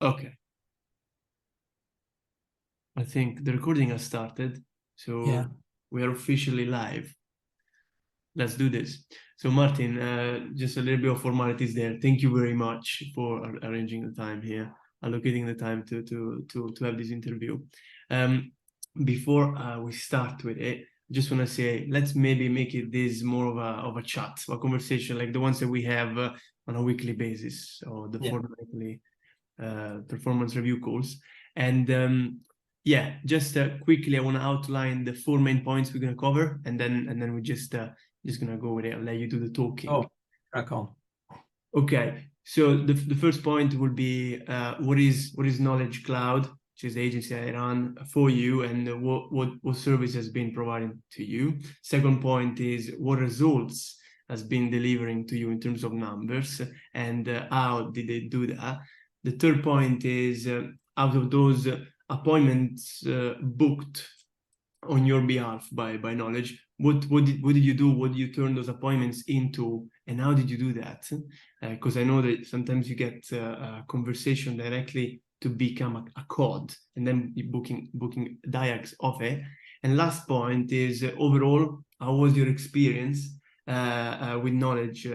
Okay. I think the recording has started, so Yeah. we are officially live. Let's do this. So Martin, just a little bit of formalities there. Thank you very much for arranging the time here, allocating the time to have this interview. Before we start with it, I just want to say let's maybe make it this more of a chat, a conversation like the ones that we have on a weekly basis or the fortnightly performance review calls. And yeah, just quickly, I want to outline the 4 main points we're going to cover, and then we're just going to go with it. I'll let you do the talking. Oh, crack on. Okay, so the first point will be what is Knowledge Cloud, which is the agency I run for you, and what service has been providing to you. Second point is what results has been delivering to you in terms of numbers, and how did they do that. The third point is out of those appointments booked on your behalf by Knowledge, what did you do? What did you turn those appointments into, and how did you do that? Because I know that sometimes you get a conversation directly to become a code, and then booking diags of it. And last point is overall, how was your experience with Knowledge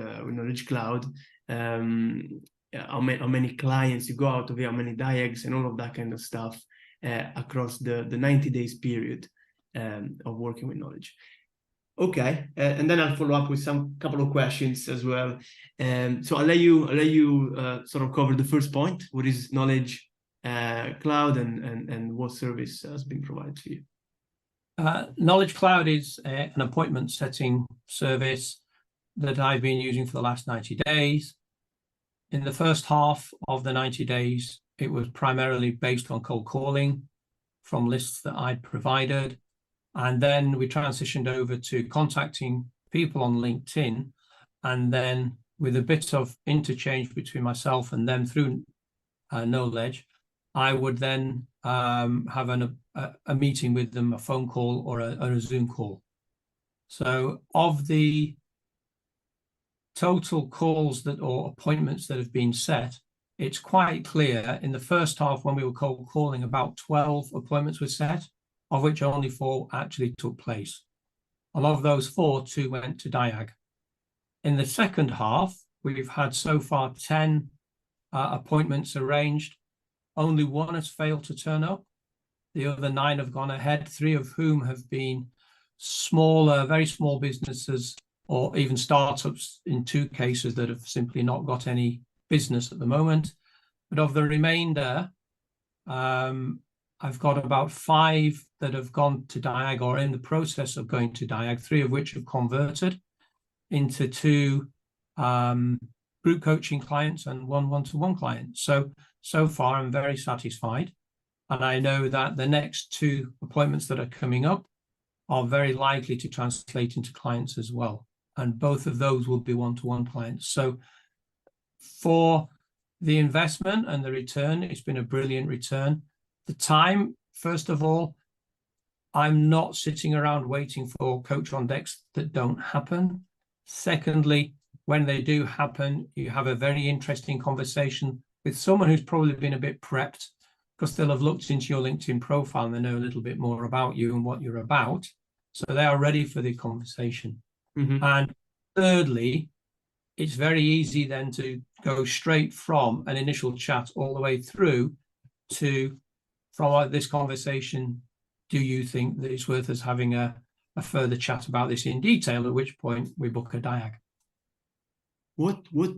Cloud? How many clients you go out of it, how many diags, and all of that kind of stuff across the 90 days period of working with Knowledge. Okay, and then I'll follow up with some couple of questions as well. So I'll let you sort of cover the first point. What is Knowledge Cloud, and what service has been provided to you? Knowledge Cloud is an appointment setting service that I've been using for the last 90 days. In the first half of the 90 days, it was primarily based on cold calling from lists that I'd provided. And then we transitioned over to contacting people on LinkedIn. And then with a bit of interchange between myself and them through Noledge, I would then have a meeting with them, a phone call or a Zoom call. So of the total calls or appointments that have been set, it's quite clear in the first half when we were cold calling, about 12 appointments were set, of which only 4 actually took place. A lot of those 4, 2 went to Diag. In the second half, we've had so far 10 appointments arranged. Only 1 has failed to turn up. The other 9 have gone ahead, 3 of whom have been smaller, very small businesses, or even startups in 2 cases that have simply not got any business at the moment. But of the remainder, I've got about 5 that have gone to Diag or in the process of going to Diag, 3 of which have converted into 2 group coaching clients and 1 one-to-one client. So far, I'm very satisfied. And I know that the next 2 appointments that are coming up are very likely to translate into clients as well. And both of those will be one-to-one clients. So for the investment and the return, it's been a brilliant return. The time, first of all, I'm not sitting around waiting for coach on decks that don't happen. Secondly, when they do happen, you have a very interesting conversation with someone who's probably been a bit prepped, because they'll have looked into your LinkedIn profile and they know a little bit more about you and what you're about. So they are ready for the conversation. Mm-hmm. And thirdly, it's very easy then to go straight from an initial chat all the way through to, from this conversation, do you think that it's worth us having a further chat about this in detail, at which point we book a Diag.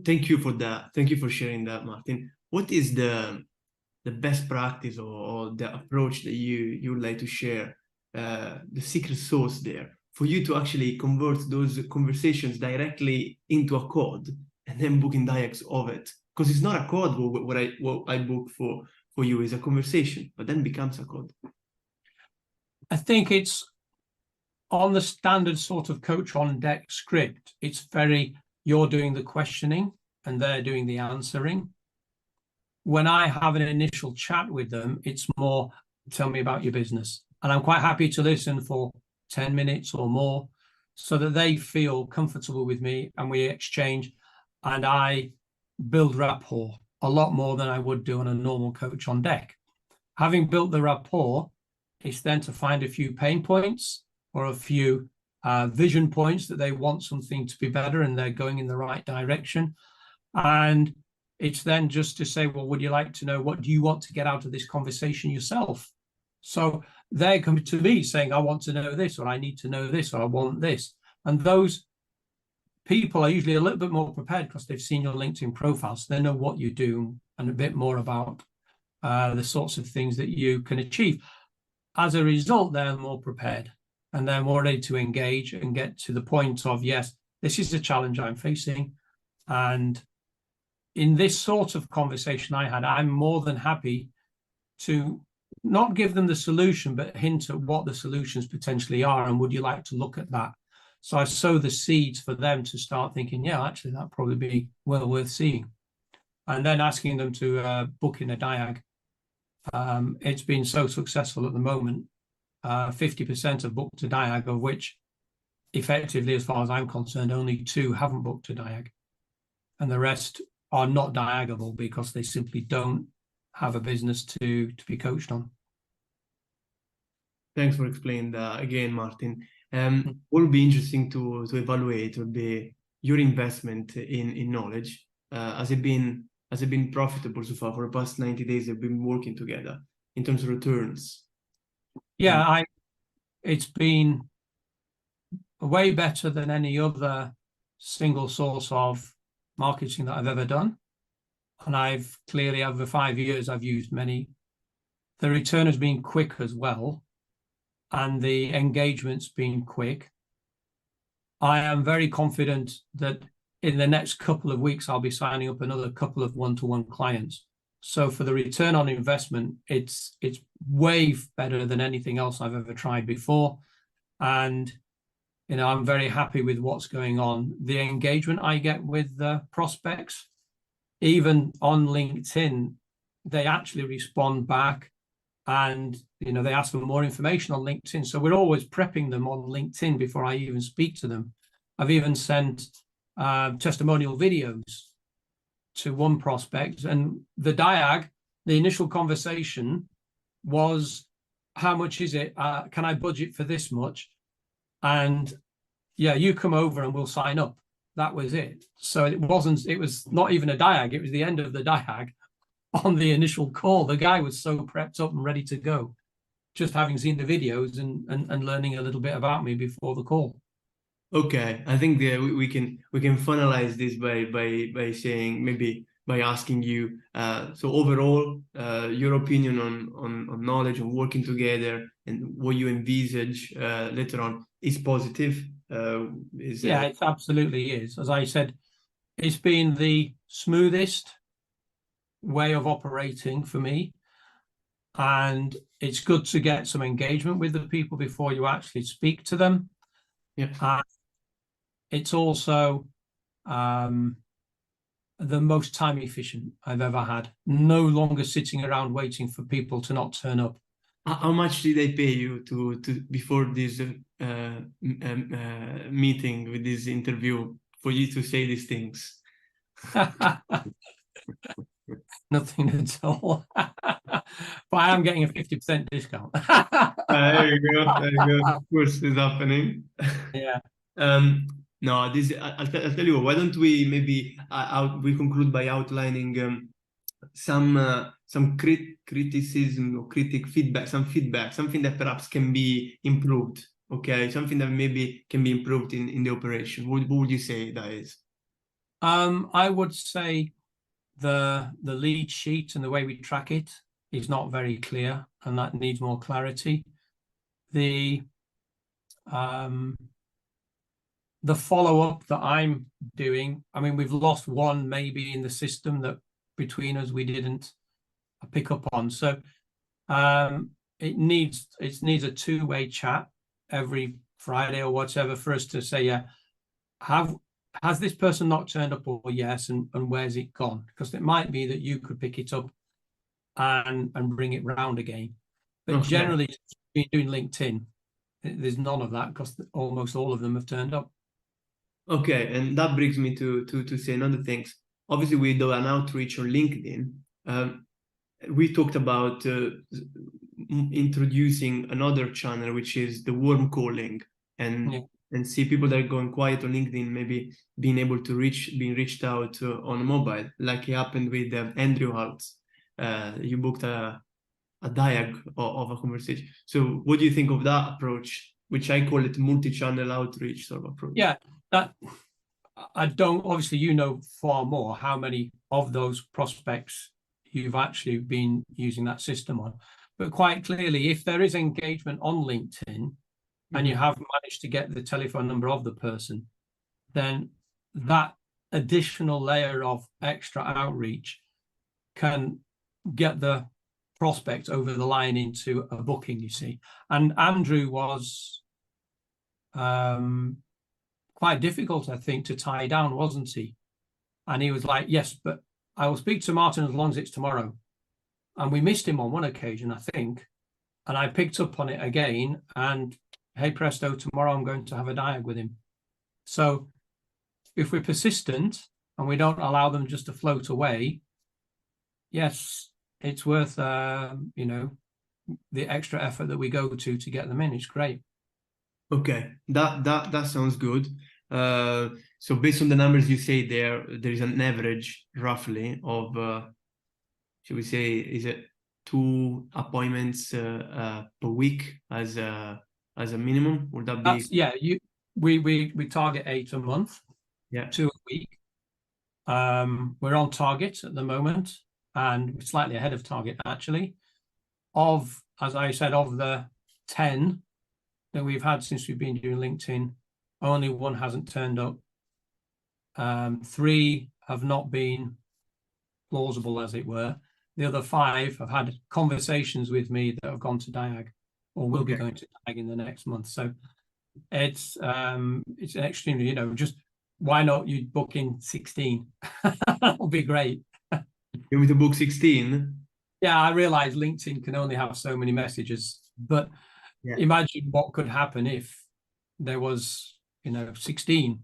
Thank you for that. Thank you for sharing that, Martin. What is the best practice or the approach that you would like to share, the secret sauce there for you to actually convert those conversations directly into a code and then booking Diags of it? Because it's not a code. What I book for you is a conversation, but then becomes a code. I think it's on the standard sort of coach on deck script. It's you're doing the questioning and they're doing the answering. When I have an initial chat with them, it's more, tell me about your business. And I'm quite happy to listen for 10 minutes or more so that they feel comfortable with me and we exchange and I build rapport. a lot more than I would do on a normal coach on deck. Having built the rapport, it's then to find a few pain points or a few vision points that they want something to be better and they're going in the right direction. And it's then just to say, well, would you like to know, what do you want to get out of this conversation yourself? So they're coming to me saying, I want to know this, or I need to know this, or I want this. And those people are usually a little bit more prepared because they've seen your LinkedIn profile, so they know what you do and a bit more about the sorts of things that you can achieve. As a result, they're more prepared and they're more ready to engage and get to the point of, yes, this is the challenge I'm facing. And in this sort of conversation I had, I'm more than happy to not give them the solution, but hint at what the solutions potentially are. And would you like to look at that? So I sow the seeds for them to start thinking, yeah, actually, that'd probably be well worth seeing. And then asking them to book in a diag. It's been so successful at the moment. 50% have booked a diag, of which effectively, as far as I'm concerned, only 2 haven't booked a diag. And the rest are not diagable because they simply don't have a business to be coached on. Thanks for explaining that again, Martin. What will be interesting to evaluate would be your investment in Knowledge. Has it been profitable so far for the past 90 days? They've been working together in terms of returns. Yeah, it's been way better than any other single source of marketing that I've ever done. And I've clearly, over 5 years, I've used many. The return has been quick as well. And the engagement's been quick. I am very confident that in the next couple of weeks, I'll be signing up another couple of one-to-one clients. So for the return on investment, it's way better than anything else I've ever tried before. And, you know, I'm very happy with what's going on. The engagement I get with the prospects, even on LinkedIn, they actually respond back. And, you know, they ask for more information on LinkedIn. So we're always prepping them on LinkedIn before I even speak to them. I've even sent testimonial videos to one prospect. And the diag, the initial conversation was, how much is it? Can I budget for this much? And yeah, you come over and we'll sign up. That was it. So it was not even a diag. It was the end of the diag. On the initial call, the guy was so prepped up and ready to go, just having seen the videos and learning a little bit about me before the call. Okay, I think we can finalize this by saying, maybe by asking you, so overall, your opinion on Knowledge and working together and what you envisage later on is positive. Yeah, it absolutely is. As I said, it's been the smoothest way of operating for me, and it's good to get some engagement with the people before you actually speak to them. Yeah. It's also the most time efficient I've ever had. No longer sitting around waiting for people to not turn up. How much did they pay you to before this meeting, with this interview, for you to say these things? Nothing at all. But I am getting a 50% discount. There you go. There you go. Of course, it's happening. Yeah. No, this I'll tell you what, why don't we maybe we conclude by outlining some criticism or feedback, something that perhaps can be improved. Okay, something that maybe can be improved in the operation. What would you say that is? I would say the lead sheet and the way we track it is not very clear, and that needs more clarity. The follow-up that I'm doing, I mean, we've lost one maybe in the system that between us we didn't pick up on. So it needs a two-way chat every Friday or whatever for us to say, yeah, has this person not turned up, or yes, and where's it gone? Because it might be that you could pick it up and bring it round again. But okay, generally, doing LinkedIn, there's none of that because almost all of them have turned up. Okay, and that brings me to say another thing. obviously we do an outreach on LinkedIn. We talked about introducing another channel, which is the warm calling, and see people that are going quiet on LinkedIn, maybe being able to being reached out on mobile, like it happened with Andrew Haltz. You booked a diag of a conversation. So what do you think of that approach, which I call it multi-channel outreach sort of approach? Yeah, that I don't, obviously you know far more how many of those prospects you've actually been using that system on. But quite clearly, if there is engagement on LinkedIn and you have managed to get the telephone number of the person, then that additional layer of extra outreach can get the prospect over the line into a booking, you see. And Andrew was quite difficult, I think, to tie down, wasn't he? And he was like, yes, but I will speak to Martin as long as it's tomorrow. And we missed him on one occasion, I think. And I picked up on it again. And hey, presto, tomorrow I'm going to have a diag with him. So if we're persistent and we don't allow them just to float away, yes, it's worth, you know, the extra effort that we go to get them in. It's great. Okay, that sounds good. So based on the numbers you say there is an average roughly of, should we say, is it 2 appointments per week as a minimum? Would that be? Yeah, we target 8 a month, Yeah, 2 a week. We're on target at the moment, and we're slightly ahead of target actually. As I said, of the 10 that we've had since we've been doing LinkedIn, only 1 hasn't turned up. 3 have not been plausible, as it were. The other 5 have had conversations with me that have gone to diag, or will be going to diag in the next month. So it's an extremely, you know, just why not you book in 16? That would be great. you want me to book 16? Yeah, I realize LinkedIn can only have so many messages, but imagine what could happen if there was, you know, 16.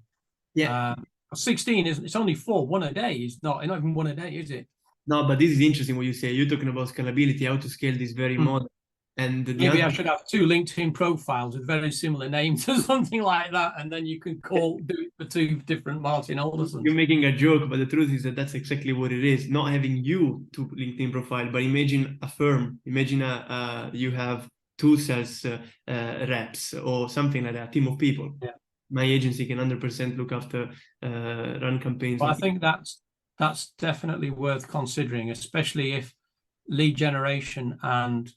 Yeah. 16 is, it's only 4, 1 a day. It's not even 1 a day, is it? No, but this is interesting what you say. You're talking about scalability, how to scale this very model. And maybe I should have 2 LinkedIn profiles with very similar names or something like that, and then you can do it for 2 different Martin Aldersons. You're making a joke, but the truth is that that's exactly what it is. Not having you 2 LinkedIn profile, but imagine a firm. Imagine you have 2 sales reps or something like that, a team of people. Yeah. My agency can 100% look after run campaigns. Well, I think that's definitely worth considering, especially if lead generation and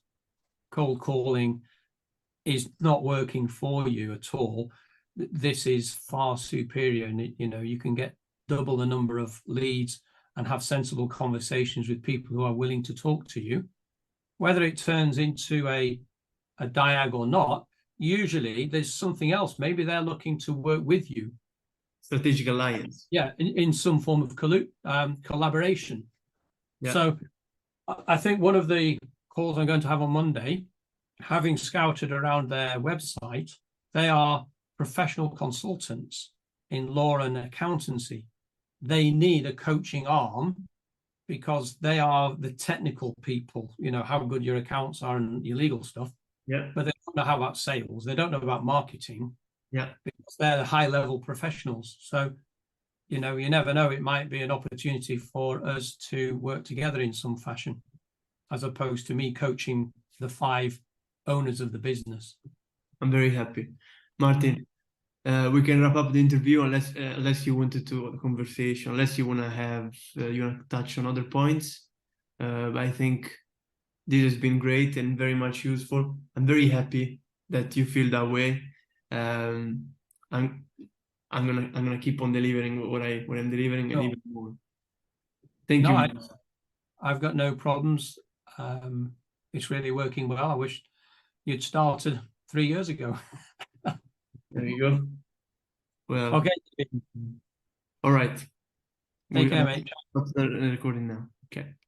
cold calling is not working for you at all. This is far superior, and you know, you can get double the number of leads and have sensible conversations with people who are willing to talk to you. Whether it turns into a diag or not, usually there's something else. Maybe they're looking to work with you. Strategic alliance. Yeah, in some form of collaboration. Yeah. So I think one of the calls I'm going to have on Monday, having scouted around their website, they are professional consultants in law and accountancy. They need a coaching arm because they are the technical people, you know, how good your accounts are and your legal stuff. Yeah. But they don't know how about sales. They don't know about marketing. Yeah. Because they're the high-level professionals. So, you know, you never know. It might be an opportunity for us to work together in some fashion, as opposed to me coaching the 5 owners of the business. I'm very happy. Martin, we can wrap up the interview unless you wanted to a conversation, unless you want to have, you want to touch on other points. But I think this has been great and very much useful. I'm very happy that you feel that way. I'm gonna keep on delivering what I'm delivering and even more. Thank you. I've got no problems. It's really working well. I wish you'd started 3 years ago. There you go. Well, okay. All right. Take care, mate. Stop the recording now. Okay.